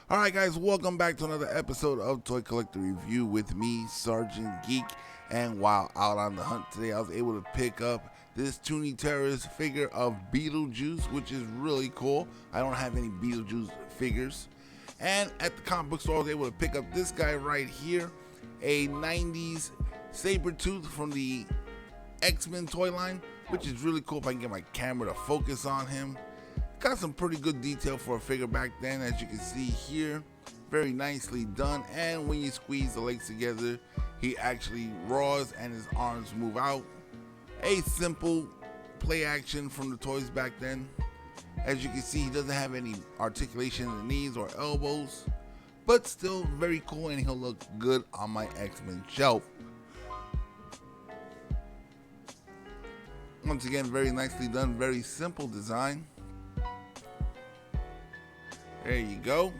Alright guys, welcome back to another episode of Toy Collector Review with me, Sergeant Geek. And while out on the hunt today, I was able to pick up this Toontara's figure of Beetlejuice, which is really cool. I don't have any Beetlejuice figures. And at the comic book store, I was able to pick up this guy right here, a 90's Sabretooth from the X-Men toy line, which is really cool if I can get my camera to focus on him. Got some pretty good detail for a figure back then, as you can see here. Very nicely done, and when you squeeze the legs together, he actually roars and his arms move out. A simple play action from the toys back then. As you can see, he doesn't have any articulation in the knees or elbows, but still very cool, and he'll look good on my X-Men shelf. Once again, very nicely done, very simple design. There you go.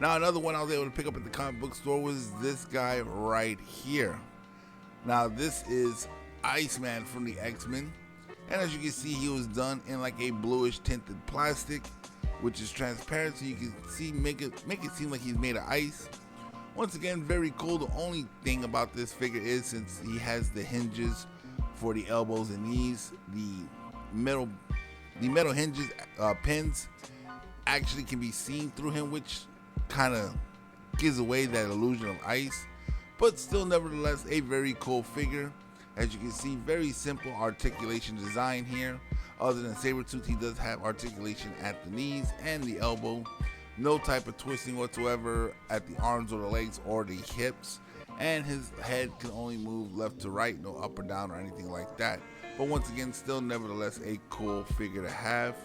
Now another one I was able to pick up at the comic book store was this guy right here. Now this is Iceman from the X-Men, and as you can see, he was done in like a bluish tinted plastic, which is transparent, so you can see make it seem like he's made of ice. Once again, very cool. The only thing about this figure is, since he has the hinges for the elbows and knees, the metal hinges pins actually can be seen through him, which kind of gives away that illusion of ice, but still nevertheless a very cool figure. As you can see, very simple articulation design here. Other than Sabretooth, he does have articulation at the knees and the elbow. No type of twisting whatsoever at the arms or the legs or the hips, and his head can only move left to right, no up or down or anything like that. But once again, still nevertheless a cool figure to have.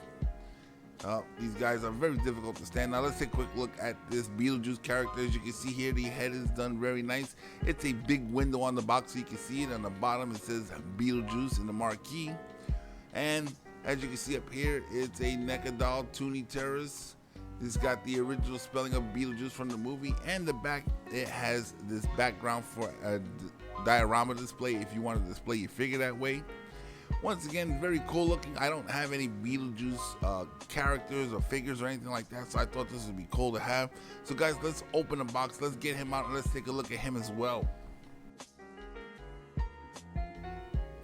These guys are very difficult to stand. Now let's take a quick look at this Beetlejuice character. As you can see here, the head is done very nice. It's a big window on the box so you can see it. On the bottom it says Beetlejuice in the marquee. And as you can see up here, it's a NECA doll, Toontara's. It's got the original spelling of Beetlejuice from the movie. And the back, it has this background for a diorama display if you want to display your figure that way. Once again, very cool looking. I don't have any Beetlejuice characters or figures or anything like that, so I thought this would be cool to have. So guys, let's open the box, let's get him out, and let's take a look at him as well.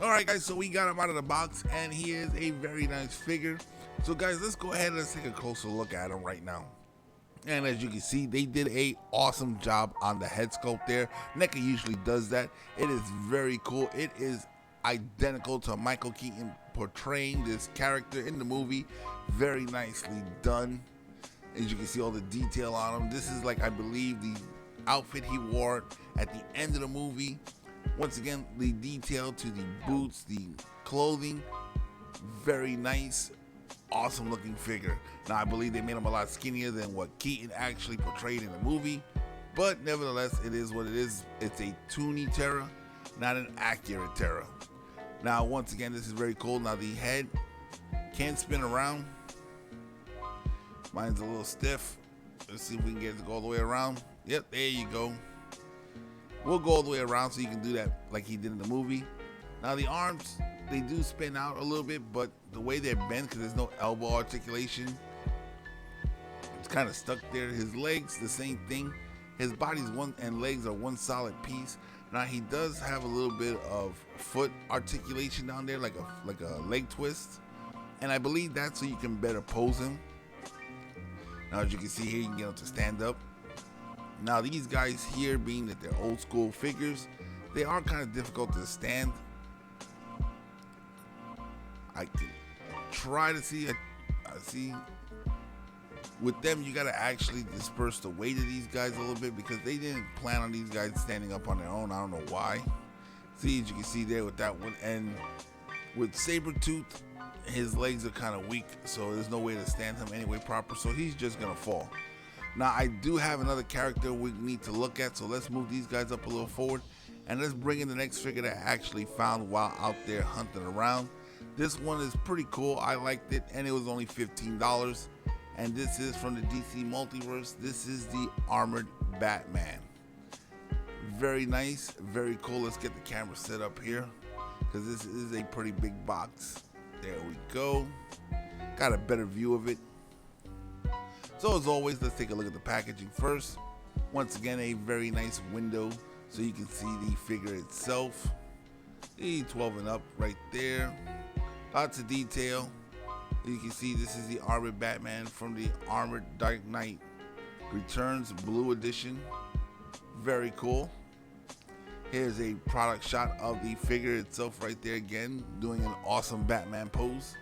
Alright guys, so we got him out of the box, and he is a very nice figure. So guys, let's go ahead and let's take a closer look at him right now. And as you can see, they did a awesome job on the head sculpt there. NECA usually does that. It is very cool. It is identical to Michael Keaton portraying this character in the movie. Very nicely done. As you can see, all the detail on him. This is like, I believe, the outfit he wore at the end of the movie. Once again, the detail to the boots, the clothing, very nice, awesome looking figure. Now I believe they made him a lot skinnier than what Keaton actually portrayed in the movie, but nevertheless, it is what it is. It's a Toontara, not an accurate Tara. Now once again, this is very cool. Now the head can spin around. Mine's a little stiff. Let's see if we can get it to go all the way around. Yep, there you go. We'll go all the way around so you can do that like he did in the movie. Now the arms, they do spin out a little bit, but the way they're bent, because there's no elbow articulation, it's kind of stuck there. His legs, the same thing. His body's one and legs are one solid piece. Now he does have a little bit of foot articulation down there, like a leg twist, and I believe that's so you can better pose him. Now as you can see here, you can get him to stand up. Now these guys here, being that they're old school figures, they are kind of difficult to stand. I can try to see. I see. With them, you gotta actually disperse the weight of these guys a little bit, because they didn't plan on these guys standing up on their own. I don't know why. See, as you can see there with that one, and with Sabretooth, his legs are kind of weak, so there's no way to stand him anyway proper, so he's just gonna fall. Now I do have another character we need to look at, so let's move these guys up a little forward, and let's bring in the next figure that I actually found while out there hunting around. This one is pretty cool. I liked it, and it was only $15. And this is from the DC Multiverse. This is the Armored Batman. Very nice, very cool. Let's get the camera set up here, because this is a pretty big box. There we go. Got a better view of it. So as always, let's take a look at the packaging first. Once again, a very nice window so you can see the figure itself. The 12 and up right there. Lots of detail. You can see this is the Armored Batman from the Armored Dark Knight Returns Blue Edition. Very cool. Here's a product shot of the figure itself right there again, doing an awesome Batman pose.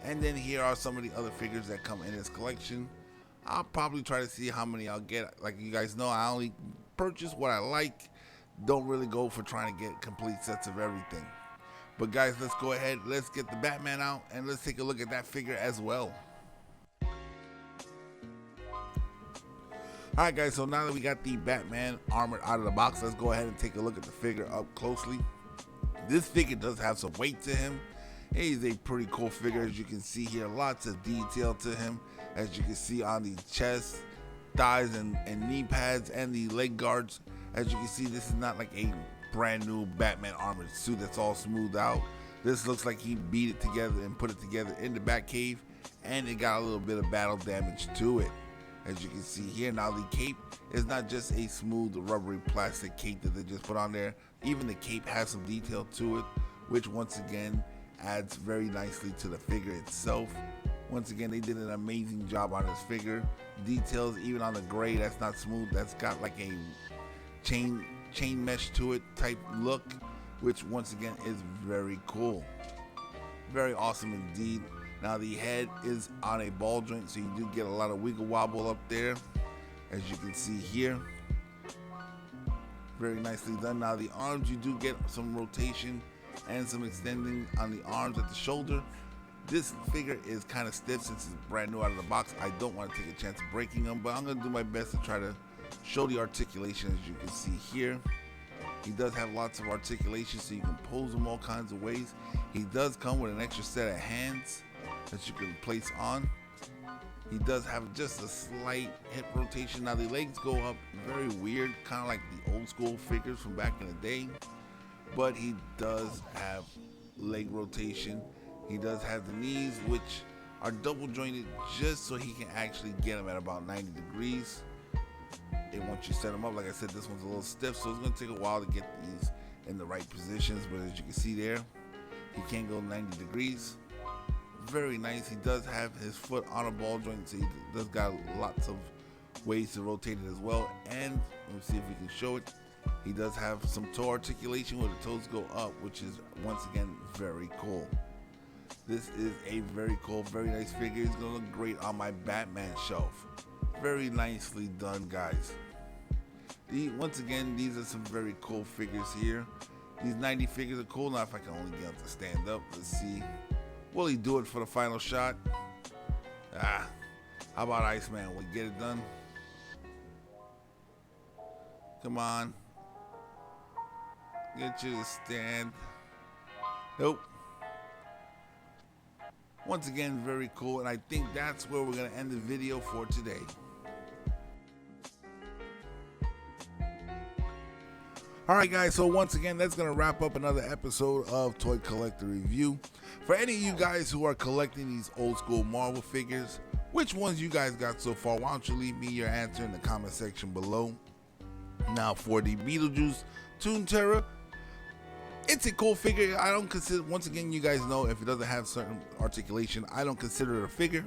And then here are some of the other figures that come in this collection. I'll probably try to see how many I'll get. Like you guys know, I only purchase what I like. Don't really go for trying to get complete sets of everything. But guys, let's go ahead, let's get the Batman out and let's take a look at that figure as well. Alright guys, so now that we got the Batman armored out of the box, let's go ahead and take a look at the figure up closely. This figure does have some weight to him. He's a pretty cool figure, as you can see here. Lots of detail to him, as you can see on the chest, thighs, and knee pads, and the leg guards. As you can see, this is not like a brand new Batman armored suit that's all smoothed out. This looks like he beat it together and put it together in the Batcave, and it got a little bit of battle damage to it. As you can see here, now the cape is not just a smooth rubbery plastic cape that they just put on there. Even the cape has some detail to it, which once again adds very nicely to the figure itself. Once again, they did an amazing job on this figure. Details even on the gray that's not smooth, that's got like a chain mesh to it type look, which once again is very cool. Very awesome indeed. Now the head is on a ball joint, so you do get a lot of wiggle wobble up there, as you can see here. Very nicely done. Now the arms, you do get some rotation and some extending on the arms at the shoulder. This figure is kind of stiff since it's brand new out of the box. I don't want to take a chance of breaking them, but I'm going to do my best to try to show the articulation, as you can see here. He does have lots of articulation, so you can pose him all kinds of ways. He does come with an extra set of hands that you can place on. He does have just a slight hip rotation. Now the legs go up very weird, kind of like the old school figures from back in the day, but he does have leg rotation. He does have the knees, which are double jointed just so he can actually get them at about 90 degrees. And once you set them up, like I said, this one's a little stiff, so it's going to take a while to get these in the right positions, but as you can see there, he can go 90 degrees. Very nice. He does have his foot on a ball joint, so he does got lots of ways to rotate it as well. And let me see if we can show it. He does have some toe articulation where the toes go up, which is once again very cool. This is a very cool, very nice figure. It's gonna look great on my Batman shelf. Very nicely done, guys. Once again, these are some very cool figures here. These 90 figures are cool. Now if I can only get him to stand up, let's see. Will he do it for the final shot? How about Iceman? Will he get it done? Come on. Get you to stand. Nope. Once again, very cool, and I think that's where we're going to end the video for today. Alright guys, so once again, that's going to wrap up another episode of Toy Collector Review. For any of you guys who are collecting these old school Marvel figures, which ones you guys got so far? Why don't you leave me your answer in the comment section below. Now for the Beetlejuice Toontara, it's a cool figure. I don't consider, once again, you guys know if it doesn't have certain articulation, I don't consider it a figure.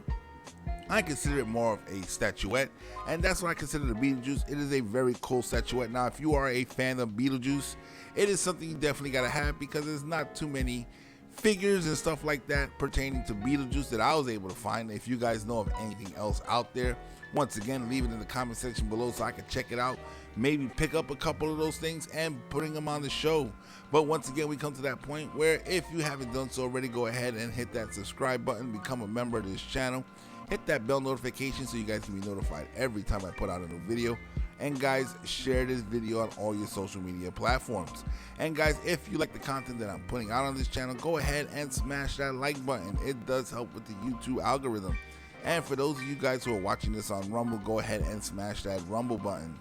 I consider it more of a statuette, and that's what I consider the Beetlejuice. It is a very cool statuette. Now, if you are a fan of Beetlejuice, it is something you definitely gotta have, because there's not too many figures and stuff like that pertaining to Beetlejuice that I was able to find. If you guys know of anything else out there, once again, leave it in the comment section below so I can check it out. Maybe pick up a couple of those things and putting them on the show. But once again, we come to that point where if you haven't done so already, go ahead and hit that subscribe button, become a member of this channel. Hit that bell notification so you guys can be notified every time I put out a new video. And guys, share this video on all your social media platforms. And guys, if you like the content that I'm putting out on this channel, go ahead and smash that like button. It does help with the YouTube algorithm. And for those of you guys who are watching this on Rumble, go ahead and smash that Rumble button.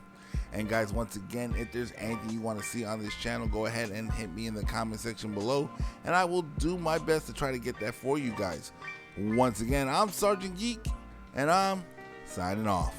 And guys, once again, if there's anything you want to see on this channel, go ahead and hit me in the comment section below, and I will do my best to try to get that for you guys. Once again, I'm Sergeant Geek, and I'm signing off.